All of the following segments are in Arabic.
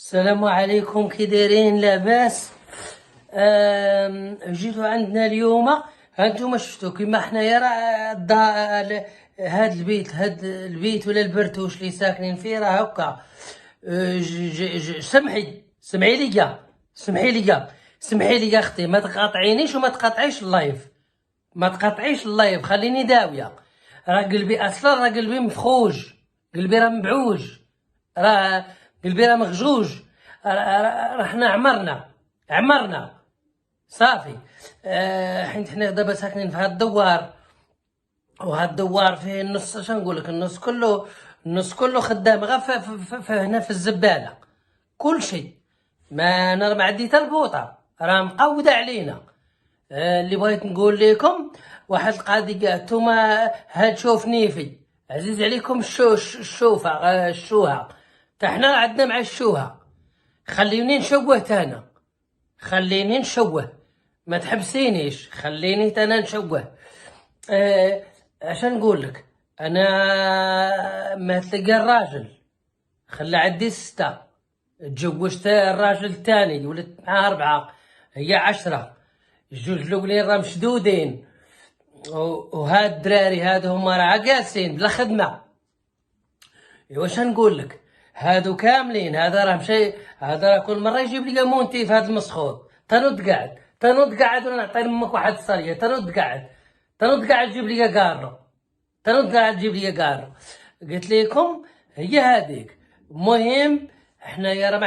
السلام عليكم، كي دايرين؟ لاباس؟ جيتوا عندنا اليوم. هانتوما شفتوا كيما حنايا راه هاد البيت ولا البرتوش اللي ساكنين فيه راه هكا. سمعي ليا، سمحي لي اختي، ما تقاطعينيش وما تقاطعيش اللايف، ما تقاطعيش اللايف، خليني داويه. راه قلبي اصلا، راه قلبي مفخوج، قلبي راه مبعوج، راه قلبي راه مغجوج. راه حنا عمرنا صافي. حيت حنا دابا ساكنين في هاد الدوار، وهاد الدوار فيه النص، شنقول لك، النص كله خدام غير هنا في الزباله، كل شيء. ما انا ما عندي حتى البوطه، راه مقوده علينا. اللي بغيت نقول لكم واحد القضيه، نتوما هاد شوف نيفي عزيز عليكم، الشوفه، الشوهه تا حنا عندنا مع الشوهه. خليني نشوه تانا، خليني نشوه، ما تحبسينيش، خليني تانا نشوه. عشان نقول لك، انا ما تلقى الراجل خلى عندي 6، تزوجت الراجل الثاني ولدت معاه 4، هي 10. الجوج الاولين راه مشدودين، وهاد الدراري هادو هما راه جالسين بلا خدمه. واش نقول لك، هادو كاملين، هذا راه مشي، هذا راه كل مره يجيب لي مونتي في هاد المسخوط، تنوض قاعد ولا نعطي لامك واحد الصريه، تنوض قاعد تجيب لي كارو، تنوض قاعد تجيب لي كارو. قلت لكم هي هذيك. المهم حنايا راه ما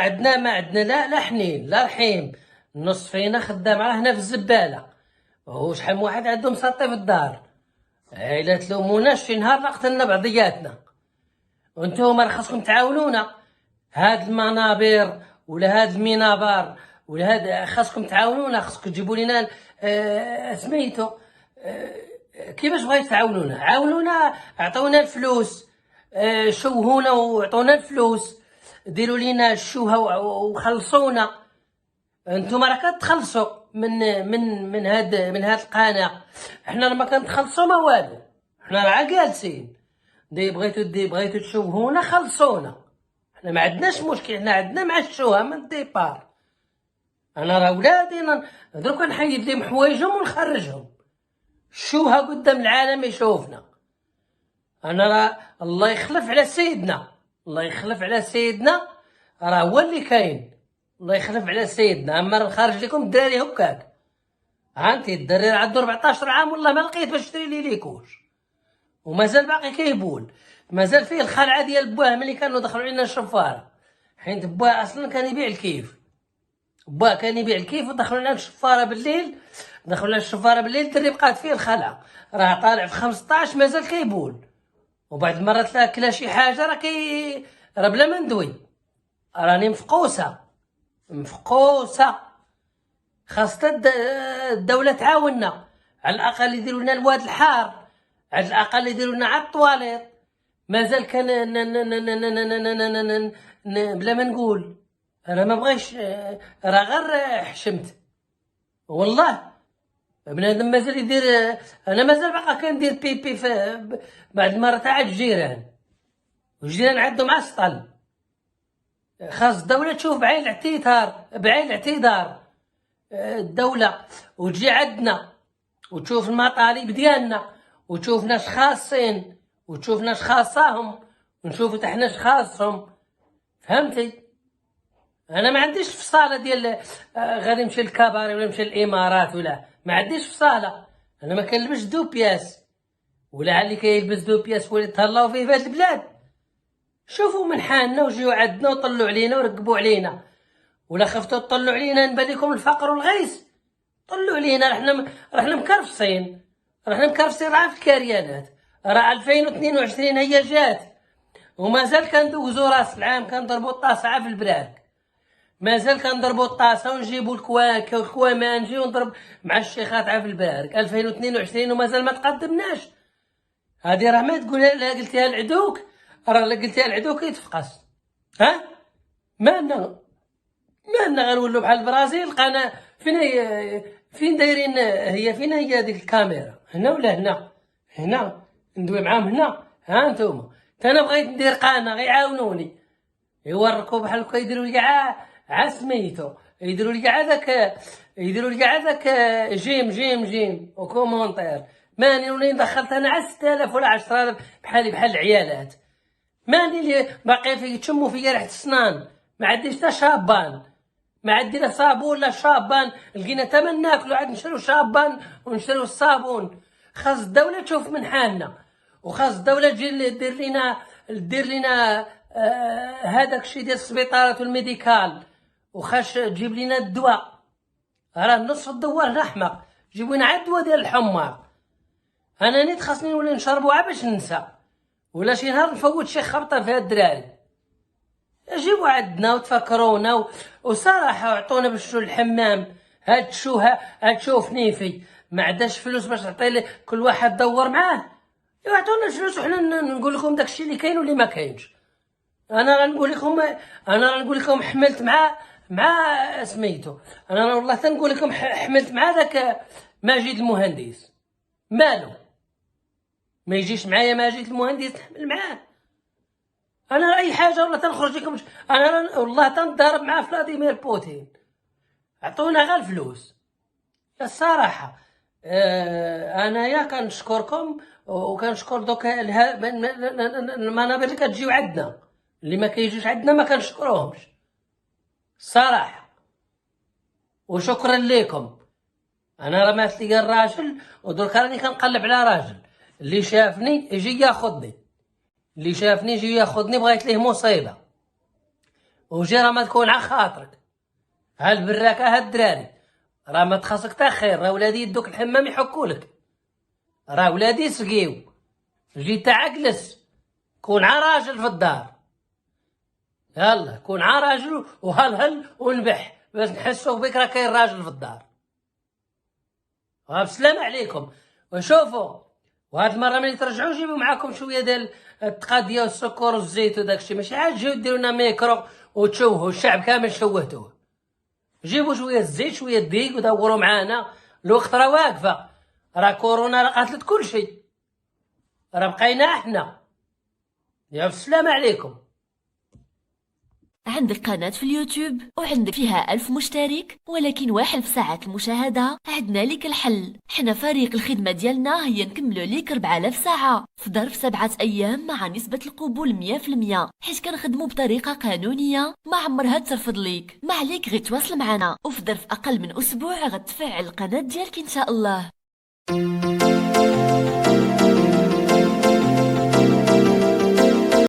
عندنا لا حنين لا رحيم. النص فينا خدام راه هنا في الزباله، وشحال من واحد عندهم ساطي في الدار. لا تلوموناش، شي نهار لا قتلنا بعضياتنا، وانتوما راه خاصكم تعاونونا. هاد المنابر ولا هاد المنابر ولا هاد، خاصكم تعاونونا، خاصكم تجيبوا لنا سميتو. كيفاش بغيتو تعاونونا؟ عاونونا، عطونا الفلوس، شوهونا وعطونا الفلوس، ديروا لينا الشوهه وخلصونا. انتوما راه كتخلصوا من هاد القناه، حنا راه ما كنتخلصوا ما والو، حنا راه جالسين. بغيتو تشوهونا، خلصونا، حنا ما عندناش مشكل، حنا عندنا مع الشوهه من الديبار. انا راه ولادي دروك نحيد لهم حوايجهم ونخرجهم، الشوهه قدام العالم يشوفنا. انا راه الله يخلف على سيدنا، الله يخلف على سيدنا، راه هو اللي كاين، الله يخلف على سيدنا. اما راه خارج لكم الدراري هكاك، هانتي الدري عنده 14 عام والله ما لقيت باش تشري لي ليكوش، ومازال باقي كيبول، مازال فيه الخلعه ديال باه ملي كانوا دخلوا علينا الشفاره. حيت باه اصلا كان يبيع الكيف، باه كان يبيع الكيف، ودخلوا لنا الشفاره بالليل، الدري بقات فيه الخلعه، راه طالع في 15 مازال كيبول. وبعد مرات لا كلا شي حاجه راه بلا ما ندوي، راني مفقوسه. خاصة الدولة تعاوننا، على الأقل يديروا لنا الواد الحار، على الأقل يديروا لنا على الطواليط. مازال كان بلا ما نقول، أنا ما بغيش، راه غير حشمت والله. بنادم مازال يدير، أنا مازال باقا كندير بيبي بعد مرة تاع الجيران، والجيران عندهم عسطل. خاص الدولة تشوف بعين الاعتذار الدولة، وتجي عندنا وتشوف المطالب ديالنا، وتشوف ناش خاصين وتشوف ناش خاصاهم، ونشوف حتى حنا خاصهم. فهمتي؟ انا ما عنديش فصاله ديال غادي نمشي للكباري ولا نمشي للامارات، ولا ما عنديش فصاله. انا ما كنلبس دو بياس، ولا اللي كيلبس دو بياس ولي تهلاو فيه في هاد البلاد. شوفوا من حالنا وجيو عندنا وطلوا علينا وركبوا علينا، ولا خفتوا تطلوا علينا نبان لكم الفقر والغيث. طلوا علينا، رحنا مكرفصين، راه في الكريانات. راه 2022 هي جات، ومازال كندوزو راس العام كنضربو الطاسه في البراك، مازال كنضربو الطاسه ونجيبو الكوامان، نجيو نضرب مع الشيخات في البارك. 2022 ومازال ما تقدمناش. هادي راه ما تقولها، لا قلتيها لعدوك، راه لا قلتيها لعدوك يتفقس. ها مالنا غنولو بحال البرازيل؟ قناه فين هي؟ فين دايرين؟ فين هي هذيك الكاميرا؟ هنا ولا هنا ندوي معاهم هنا؟ ها نتوما، انا بغيت ندير قناه غيعاونوني، يوركو بحال هكا يديروا لي كاع سميتو، يديروا لي كاع داك جيم وكومونتير. ماني ولين دخلت انا على 6000 ولا 10000 بحال العيالات. ماني اللي باقي في تشمو فيا ريحه السنان، ما عنديش حتى شابان، ما عندي لا صابون لا شابان. لقينا تمن ناكلو عاد نشريو شابان ونشريو الصابون. خاص الدولة تشوف من حالنا، وخاص الدولة تجي دير لنا هذاك الشيء ديال السبيطارات والميديكال، وخاش تجيب لنا الدواء. راه نصف الدوار هنا احمق، جيبوا لنا عاد الدواء ديال الحمار. انا نيت خاصني نولي نشربوها باش ننسى، ولا شي نهار نفوت شي خبطه فيها الدراري. جيبوا عندنا وتفكرونا وصراحه عطونا باش نمشيو للحمام. هاد شو فنيفي ما عندهاش فلوس باش تعطي لي كل واحد دور معاه، يعطونا الفلوس وحنا نقول لكم داكشي اللي كاين واللي ما كاينش. انا غنقول لكم حملت مع سميتو. انا والله تنقول لكم حملت مع داك ماجد المهندس. مالو ما يجيش معايا ماجد المهندس نحمل معاه؟ انا اي حاجه والله تنخرج لكم. انا والله تنضرب مع فلاديمير بوتين. عطونا غير الفلوس الصراحه. انايا كنشكركم وكنشكر دوك المنابر اللي كتجيو عندنا. اللي ما كيجيوش عندنا ما كنشكروهمش الصراحه. وشكرا لكم. انا راه مات لي الراجل ودرك راني كنقلب على راجل اللي شافني يجي ياخذني، اللي شافني يجي ياخذني. بغيت ليه مصيبه وجي راه ما تكون على خاطرك. هالبراكه هاد الدراري راه ما تخصك تا خير. راه ولادي يدوك الحمام يحكولك، راه ولادي سقيو. جيت تعجلس كون راجل في الدار. يلا كون راجل وهلهل ونبح باش نحسوا بك راه كاين راجل في الدار. بسلام عليكم. وشوفوا وهاد المره ملي ترجعوا جيبوا معاكم شويه ديال التقاديه والسكر والزيت وداكشي، ماشي عاد تجيو ديروا لنا ميكرو وتشوهوا الشعب كامل شوهتوه. جيبوا شويه الزيت شويه الدقيق ودوروا معانا. الوقت راه واقفه، راه كورونا راه قاتلت كلشي، راه بقينا احنا. يا السلام عليكم. عندك قناة في اليوتيوب وعندك فيها 1000 مشترك ولكن واحد في ساعة المشاهدة؟ عندنا لك الحل. حنا فريق الخدمة ديالنا هي نكملو لك 4000 ساعة في ظرف 7 أيام مع نسبة القبول 100%، حيت كنخدمو بطريقة قانونية ما عمرها ترفض ليك. ما عليك غير تواصل معنا وفي ظرف أقل من أسبوع غتفعل القناة ديالك إن شاء الله.